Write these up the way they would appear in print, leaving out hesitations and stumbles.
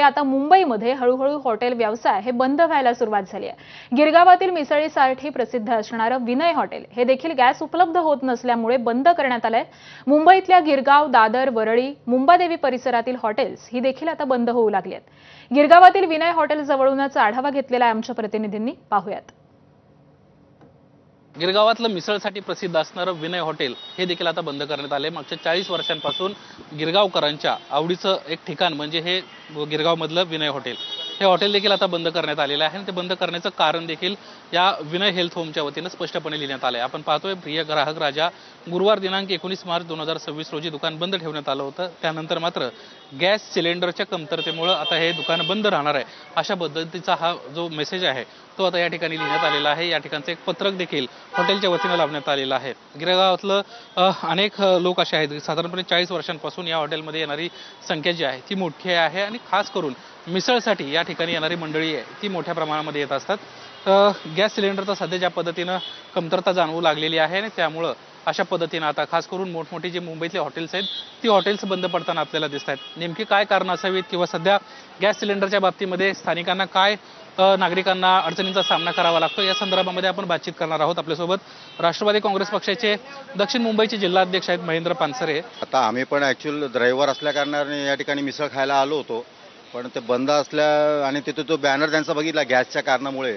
आता मुंबईमध्ये हळूहळू हॉटेल व्यवसाय हे बंद व्हायला सुरुवात झाली आहे। गिरगावातील मिसळीसाठी प्रसिद्ध असणारं विनय हॉटेल हे देखील गॅस उपलब्ध होत नसल्यामुळे बंद करण्यात आलंय। मुंबईतल्या गिरगाव, दादर, वरळी, मुंबादेवी परिसरातील हॉटेल्स ही देखील आता बंद होऊ लागली आहेत। गिरगावातील विनय हॉटेल जवळूनच आढावा घेतलेला आहे आमच्या प्रतिनिधींनी, पाहूयात। गिरगावातलं मिसळसाठी प्रसिद्ध असणारं विनय हॉटेल हे देखील आता बंद करण्यात आले। मागच्या 40 वर्षांपासून गिरगावकरांच्या आवडीचं एक ठिकाण म्हणजे हे गिरगावमधलं विनय हॉटेल। हे हॉटेल देखील आता बंद करण्यात आलेलं आहे आणि ते बंद करण्याचं कारण देखील या विनय हेल्थ होमच्या वतीनं स्पष्टपणे लिहिण्यात आलं आहे। आपण पाहतोय प्रिय ग्राहक राजा, गुरुवार दिनांक 19 मार्च 2026 रोजी दुकान बंद ठेवण्यात आलं होतं। त्यानंतर मात्र गॅस सिलेंडरच्या कमतरतेमुळे आता हे दुकान बंद राहणार आहे, अशा पद्धतीचा हा जो मेसेज आहे तो आता या ठिकाणी लिहिण्यात आलेला आहे। या ठिकाणचं एक पत्रक देखील हॉटेलच्या वतीनं लावण्यात आलेलं आहे। गिरगावातलं अनेक लोक असे आहेत, साधारणपणे 40 वर्षांपासून या हॉटेलमध्ये येणारी संख्या जी आहे ती मोठी आहे आणि खास करून मिसळसाठी या ठिकाणी येणारी मंडळी आहे ती मोठ्या प्रमाणामध्ये येत असतात। गॅस सिलेंडरचा सध्या ज्या पद्धतीनं कमतरता जाणवू लागलेली आहे आणि त्यामुळं अशा पद्धतीनं आता खास करून मोठमोठी जे मुंबईतले हॉटेल्स आहेत ती हॉटेल्स बंद पडताना आपल्याला दिसत आहेत। नेमकी काय कारण असावीत किंवा सध्या गॅस सिलेंडरच्या बाबतीमध्ये स्थानिकांना काय नागरिकांना अडचणींचा सामना करावा लागतो या संदर्भामध्ये आपण बातचीत करणार आहोत। आपल्यासोबत राष्ट्रवादी काँग्रेस पक्षाचे दक्षिण मुंबईचे जिल्हाध्यक्ष आहेत महेंद्र पानसरे। आता आम्ही पण ॲक्च्युअल ड्रायव्हर असल्या कारणाने या ठिकाणी मिसळ खायला आलो होतो, पण ते बंद असल्या आणि तिथे तो बॅनर त्यांचा बघितला गॅसच्या कारणामुळे।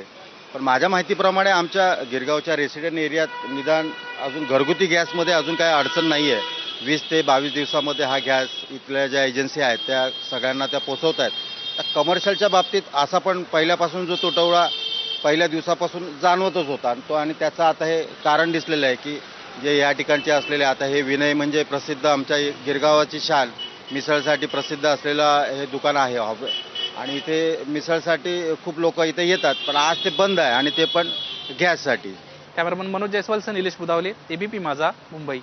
पण माझ्या माहितीप्रमाणे आमच्या गिरगावच्या रेसिडेंट एरियात निदान अजून घरगुती गॅसमध्ये अजून काय अडचण नाही आहे। 20 ते 22 दिवसामध्ये हा गॅस इथल्या ज्या एजन्सी आहेत त्या सगळ्यांना त्या पोचवत आहेत। कमर्शियलच्या बाबतीत असा पण पहिल्यापासून जो तुटवडा पहिल्या दिवसापासून जाणवतच होता आणि त्याचं आता हे कारण दिसलेलं आहे की जे या ठिकाणचे असलेले आता हे विनय म्हणजे प्रसिद्ध आमच्या गिरगावाची शान मिसळसाठी प्रसिद्ध असलेलं हे दुकान आहे आणि इथे मिसळसाठी खूप लोक इथे येतात, पण आज ते बंद आहे आणि ते पण गॅससाठी। कॅमेरामन मनोज जयस्वाल, निलेश बुधावले, एबीपी माझा, मुंबई।